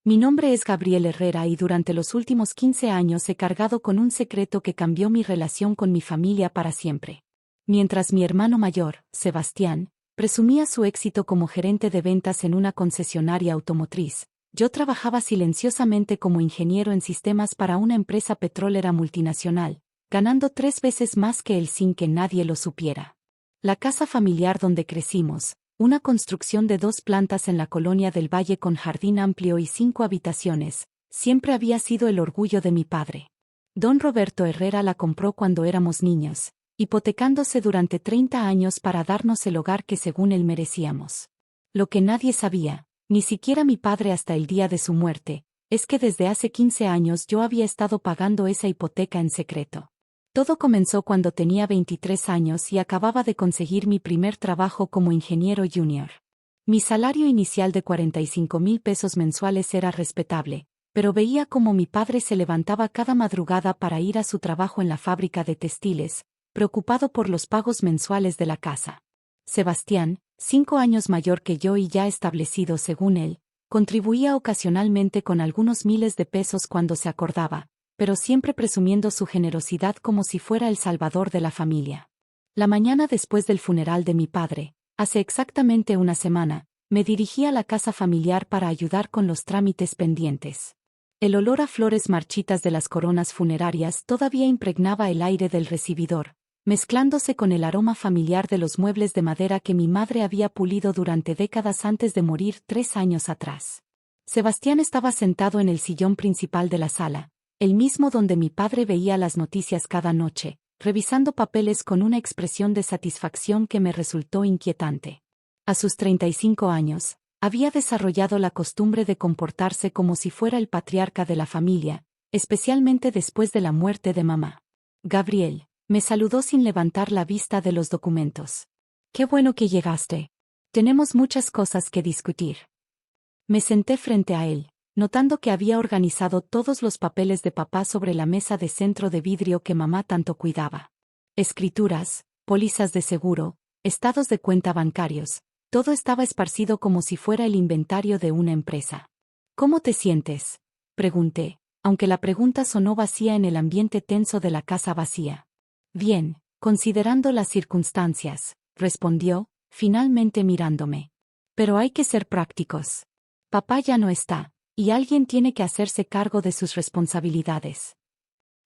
Mi nombre es Gabriel Herrera y durante los últimos 15 años he cargado con un secreto que cambió mi relación con mi familia para siempre. Mientras mi hermano mayor, Sebastián, presumía su éxito como gerente de ventas en una concesionaria automotriz, yo trabajaba silenciosamente como ingeniero en sistemas para una empresa petrolera multinacional, ganando 3 veces más que él sin que nadie lo supiera. La casa familiar donde crecimos, una construcción de 2 plantas en la colonia del Valle con jardín amplio y 5 habitaciones, siempre había sido el orgullo de mi padre. Don Roberto Herrera la compró cuando éramos niños, hipotecándose durante 30 años para darnos el hogar que según él merecíamos. Lo que nadie sabía, ni siquiera mi padre hasta el día de su muerte, es que desde hace 15 años yo había estado pagando esa hipoteca en secreto. Todo comenzó cuando tenía 23 años y acababa de conseguir mi primer trabajo como ingeniero junior. Mi salario inicial de 45,000 pesos mensuales era respetable, pero veía cómo mi padre se levantaba cada madrugada para ir a su trabajo en la fábrica de textiles, preocupado por los pagos mensuales de la casa. Sebastián, 5 años mayor que yo y ya establecido según él, contribuía ocasionalmente con algunos miles de pesos cuando se acordaba, pero siempre presumiendo su generosidad como si fuera el salvador de la familia. La mañana después del funeral de mi padre, hace exactamente una semana, me dirigí a la casa familiar para ayudar con los trámites pendientes. El olor a flores marchitas de las coronas funerarias todavía impregnaba el aire del recibidor, mezclándose con el aroma familiar de los muebles de madera que mi madre había pulido durante décadas antes de morir 3 años atrás. Sebastián estaba sentado en el sillón principal de la sala, el mismo donde mi padre veía las noticias cada noche, revisando papeles con una expresión de satisfacción que me resultó inquietante. A sus 35 años, había desarrollado la costumbre de comportarse como si fuera el patriarca de la familia, especialmente después de la muerte de mamá. Gabriel, me saludó sin levantar la vista de los documentos. Qué bueno que llegaste. Tenemos muchas cosas que discutir. Me senté frente a él, notando que había organizado todos los papeles de papá sobre la mesa de centro de vidrio que mamá tanto cuidaba. Escrituras, pólizas de seguro, estados de cuenta bancarios, todo estaba esparcido como si fuera el inventario de una empresa. ¿Cómo te sientes?, pregunté, aunque la pregunta sonó vacía en el ambiente tenso de la casa vacía. Bien, considerando las circunstancias, respondió, finalmente mirándome. Pero hay que ser prácticos. Papá ya no está, y alguien tiene que hacerse cargo de sus responsabilidades.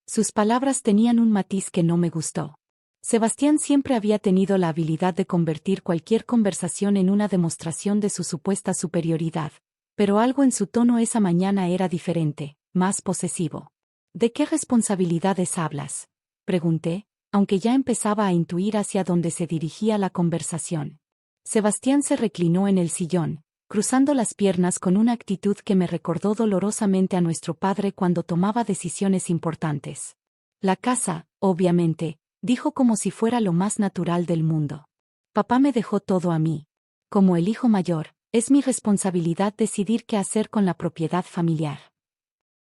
Sus palabras tenían un matiz que no me gustó. Sebastián siempre había tenido la habilidad de convertir cualquier conversación en una demostración de su supuesta superioridad, pero algo en su tono esa mañana era diferente, más posesivo. ¿De qué responsabilidades hablas?, pregunté, aunque ya empezaba a intuir hacia dónde se dirigía la conversación. Sebastián se reclinó en el sillón, cruzando las piernas con una actitud que me recordó dolorosamente a nuestro padre cuando tomaba decisiones importantes. La casa, obviamente, dijo como si fuera lo más natural del mundo. Papá me dejó todo a mí. Como el hijo mayor, es mi responsabilidad decidir qué hacer con la propiedad familiar.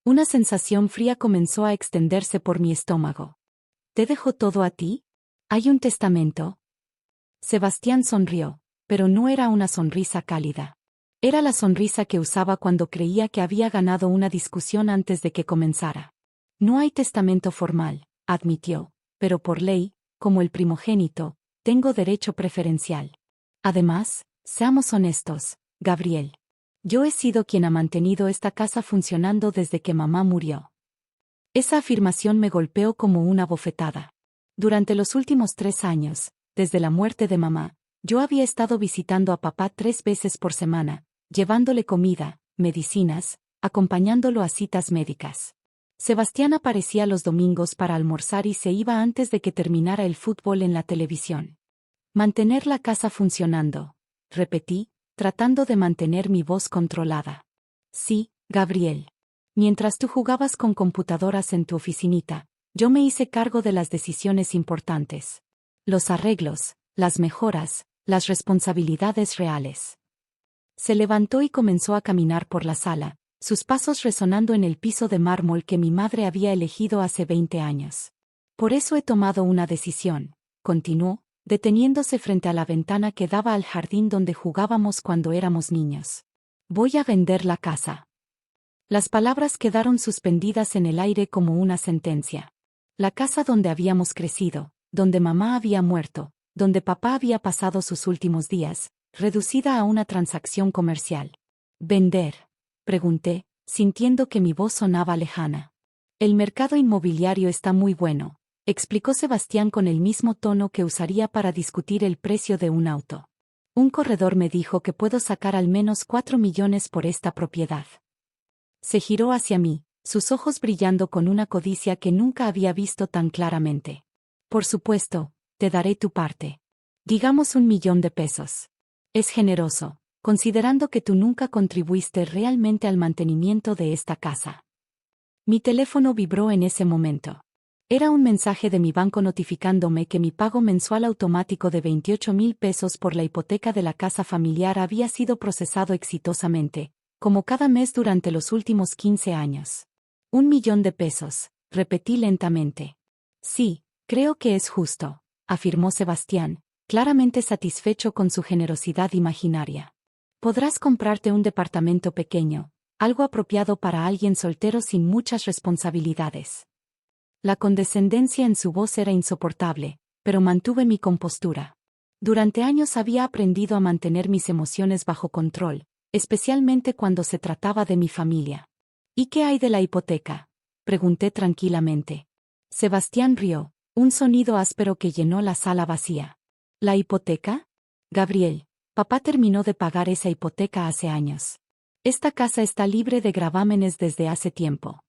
Una sensación fría comenzó a extenderse por mi estómago. ¿Te dejó todo a ti? ¿Hay un testamento? Sebastián sonrió, pero no era una sonrisa cálida. Era la sonrisa que usaba cuando creía que había ganado una discusión antes de que comenzara. No hay testamento formal, admitió, pero por ley, como el primogénito, tengo derecho preferencial. Además, seamos honestos, Gabriel. Yo he sido quien ha mantenido esta casa funcionando desde que mamá murió. Esa afirmación me golpeó como una bofetada. Durante los últimos 3 años, desde la muerte de mamá, yo había estado visitando a papá 3 veces por semana, llevándole comida, medicinas, acompañándolo a citas médicas. Sebastián aparecía los domingos para almorzar y se iba antes de que terminara el fútbol en la televisión. Mantener la casa funcionando, repetí, tratando de mantener mi voz controlada. Sí, Gabriel. Mientras tú jugabas con computadoras en tu oficinita, yo me hice cargo de las decisiones importantes. Los arreglos, las mejoras, las responsabilidades reales. Se levantó y comenzó a caminar por la sala, sus pasos resonando en el piso de mármol que mi madre había elegido hace 20 años. Por eso he tomado una decisión, continuó, deteniéndose frente a la ventana que daba al jardín donde jugábamos cuando éramos niños. Voy a vender la casa. Las palabras quedaron suspendidas en el aire como una sentencia. La casa donde habíamos crecido, donde mamá había muerto, donde papá había pasado sus últimos días, reducida a una transacción comercial. ¿Vender?, pregunté, sintiendo que mi voz sonaba lejana. El mercado inmobiliario está muy bueno, explicó Sebastián con el mismo tono que usaría para discutir el precio de un auto. Un corredor me dijo que puedo sacar al menos 4 millones por esta propiedad. Se giró hacia mí, sus ojos brillando con una codicia que nunca había visto tan claramente. Por supuesto, te daré tu parte. Digamos 1 millón de pesos. Es generoso, considerando que tú nunca contribuiste realmente al mantenimiento de esta casa. Mi teléfono vibró en ese momento. Era un mensaje de mi banco notificándome que mi pago mensual automático de 28,000 pesos por la hipoteca de la casa familiar había sido procesado exitosamente, como cada mes durante los últimos 15 años. 1 millón de pesos, repetí lentamente. Sí, creo que es justo, afirmó Sebastián, claramente satisfecho con su generosidad imaginaria. Podrás comprarte un departamento pequeño, algo apropiado para alguien soltero sin muchas responsabilidades. La condescendencia en su voz era insoportable, pero mantuve mi compostura. Durante años había aprendido a mantener mis emociones bajo control, especialmente cuando se trataba de mi familia. ¿Y qué hay de la hipoteca?, pregunté tranquilamente. Sebastián rió, un sonido áspero que llenó la sala vacía. ¿La hipoteca? Gabriel, papá terminó de pagar esa hipoteca hace años. Esta casa está libre de gravámenes desde hace tiempo.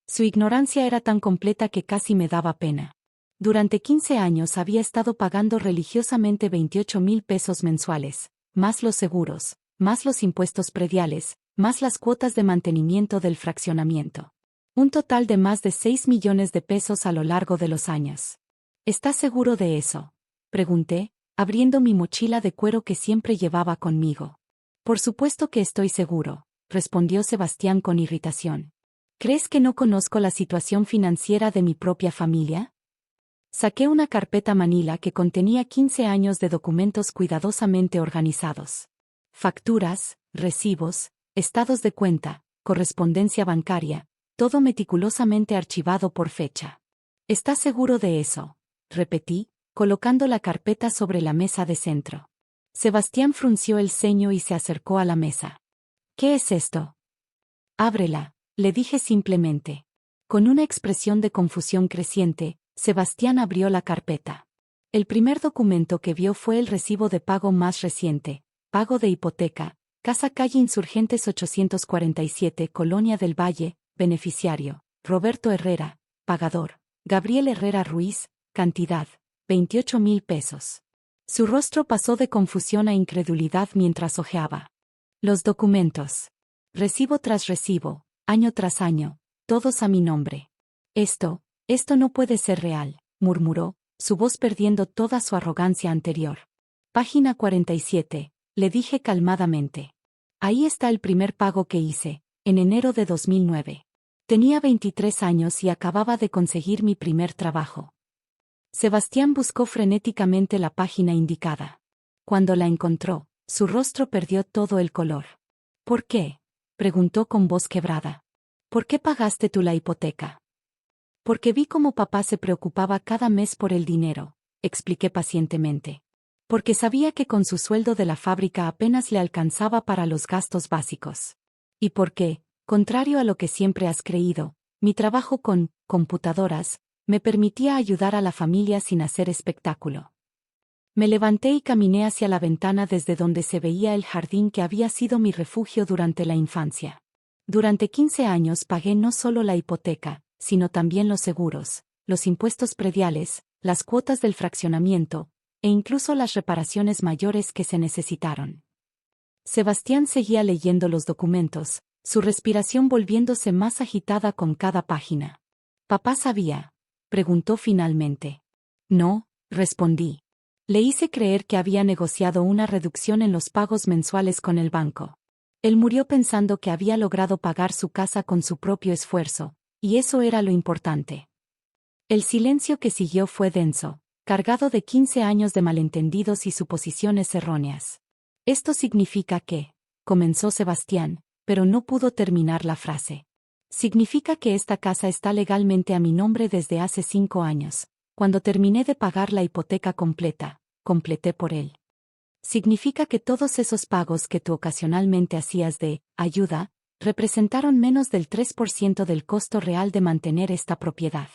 Su ignorancia era tan completa que casi me daba pena. Durante 15 años había estado pagando religiosamente 28,000 pesos mensuales, más los seguros, más los impuestos prediales, más las cuotas de mantenimiento del fraccionamiento. Un total de más de 6 millones de pesos a lo largo de los años. ¿Estás seguro de eso?, pregunté, abriendo mi mochila de cuero que siempre llevaba conmigo. Por supuesto que estoy seguro, respondió Sebastián con irritación. ¿Crees que no conozco la situación financiera de mi propia familia? Saqué una carpeta manila que contenía 15 años de documentos cuidadosamente organizados. Facturas, recibos, estados de cuenta, correspondencia bancaria, todo meticulosamente archivado por fecha. ¿Estás seguro de eso?, repetí, colocando la carpeta sobre la mesa de centro. Sebastián frunció el ceño y se acercó a la mesa. ¿Qué es esto? Ábrela, le dije simplemente. Con una expresión de confusión creciente, Sebastián abrió la carpeta. El primer documento que vio fue el recibo de pago más reciente, pago de hipoteca, Casa Calle Insurgentes 847, Colonia del Valle, beneficiario, Roberto Herrera, pagador, Gabriel Herrera Ruiz, cantidad, 28,000 pesos. Su rostro pasó de confusión a incredulidad mientras hojeaba los documentos. Recibo tras recibo, año tras año, todos a mi nombre. Esto no puede ser real, murmuró, su voz perdiendo toda su arrogancia anterior. Página 47, le dije calmadamente. Ahí está el primer pago que hice, en enero de 2009. Tenía 23 años y acababa de conseguir mi primer trabajo. Sebastián buscó frenéticamente la página indicada. Cuando la encontró, su rostro perdió todo el color. ¿Por qué?, preguntó con voz quebrada. ¿Por qué pagaste tú la hipoteca? Porque vi cómo papá se preocupaba cada mes por el dinero, expliqué pacientemente. Porque sabía que con su sueldo de la fábrica apenas le alcanzaba para los gastos básicos. Y porque, contrario a lo que siempre has creído, mi trabajo con computadoras me permitía ayudar a la familia sin hacer espectáculo. Me levanté y caminé hacia la ventana desde donde se veía el jardín que había sido mi refugio durante la infancia. Durante 15 años pagué no solo la hipoteca, sino también los seguros, los impuestos prediales, las cuotas del fraccionamiento, e incluso las reparaciones mayores que se necesitaron. Sebastián seguía leyendo los documentos, su respiración volviéndose más agitada con cada página. ¿Papá sabía?, preguntó finalmente. No, respondí. Le hice creer que había negociado una reducción en los pagos mensuales con el banco. Él murió pensando que había logrado pagar su casa con su propio esfuerzo, y eso era lo importante. El silencio que siguió fue denso, cargado de 15 años de malentendidos y suposiciones erróneas. Esto significa que, comenzó Sebastián, pero no pudo terminar la frase. Significa que esta casa está legalmente a mi nombre desde hace 5 años. Cuando terminé de pagar la hipoteca completa, completé por él. Significa que todos esos pagos que tú ocasionalmente hacías de ayuda representaron menos del 3% del costo real de mantener esta propiedad.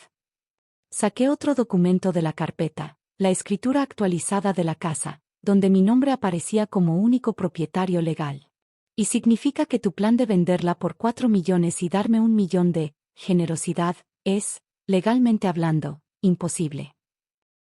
Saqué otro documento de la carpeta, la escritura actualizada de la casa, donde mi nombre aparecía como único propietario legal. Y significa que tu plan de venderla por 4 millones y darme 1 millón de generosidad es, legalmente hablando, imposible.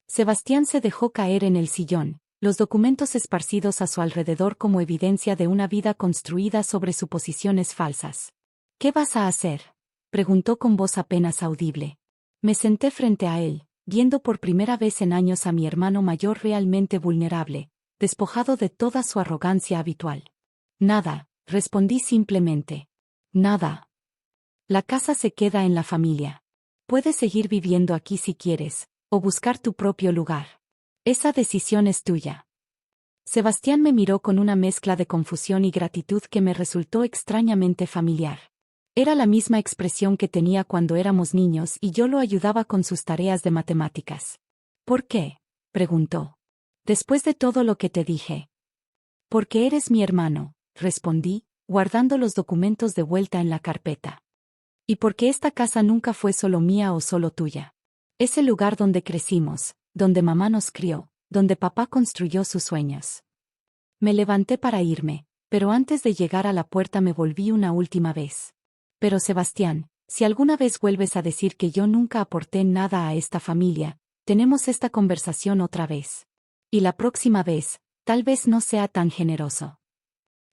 Sebastián se dejó caer en el sillón, los documentos esparcidos a su alrededor como evidencia de una vida construida sobre suposiciones falsas. ¿Qué vas a hacer?, preguntó con voz apenas audible. Me senté frente a él, viendo por primera vez en años a mi hermano mayor realmente vulnerable, despojado de toda su arrogancia habitual. Nada, respondí simplemente. Nada. La casa se queda en la familia. Puedes seguir viviendo aquí si quieres, o buscar tu propio lugar. Esa decisión es tuya. Sebastián me miró con una mezcla de confusión y gratitud que me resultó extrañamente familiar. Era la misma expresión que tenía cuando éramos niños y yo lo ayudaba con sus tareas de matemáticas. ¿Por qué?, preguntó. Después de todo lo que te dije. Porque eres mi hermano, respondí, guardando los documentos de vuelta en la carpeta. Y porque esta casa nunca fue solo mía o solo tuya. Es el lugar donde crecimos, donde mamá nos crió, donde papá construyó sus sueños. Me levanté para irme, pero antes de llegar a la puerta me volví una última vez. Pero Sebastián, si alguna vez vuelves a decir que yo nunca aporté nada a esta familia, tenemos esta conversación otra vez. Y la próxima vez, tal vez no sea tan generoso.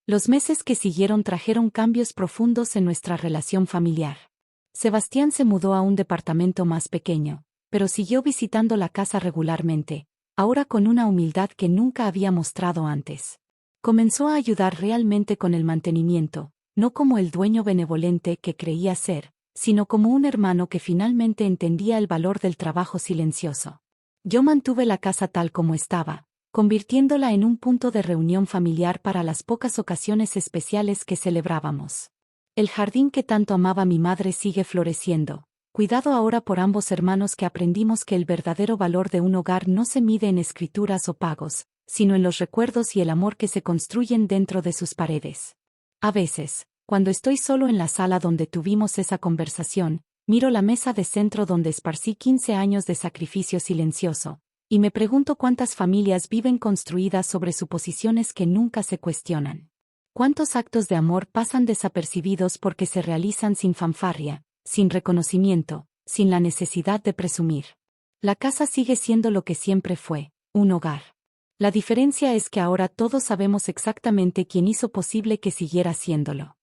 Los meses que siguieron trajeron cambios profundos en nuestra relación familiar. Sebastián se mudó a un departamento más pequeño, pero siguió visitando la casa regularmente, ahora con una humildad que nunca había mostrado antes. Comenzó a ayudar realmente con el mantenimiento, no como el dueño benevolente que creía ser, sino como un hermano que finalmente entendía el valor del trabajo silencioso. Yo mantuve la casa tal como estaba, convirtiéndola en un punto de reunión familiar para las pocas ocasiones especiales que celebrábamos. El jardín que tanto amaba mi madre sigue floreciendo, cuidado ahora por ambos hermanos que aprendimos que el verdadero valor de un hogar no se mide en escrituras o pagos, sino en los recuerdos y el amor que se construyen dentro de sus paredes. A veces, cuando estoy solo en la sala donde tuvimos esa conversación, miro la mesa de centro donde esparcí 15 años de sacrificio silencioso, y me pregunto cuántas familias viven construidas sobre suposiciones que nunca se cuestionan. ¿Cuántos actos de amor pasan desapercibidos porque se realizan sin fanfarria, sin reconocimiento, sin la necesidad de presumir? La casa sigue siendo lo que siempre fue, un hogar. La diferencia es que ahora todos sabemos exactamente quién hizo posible que siguiera siéndolo.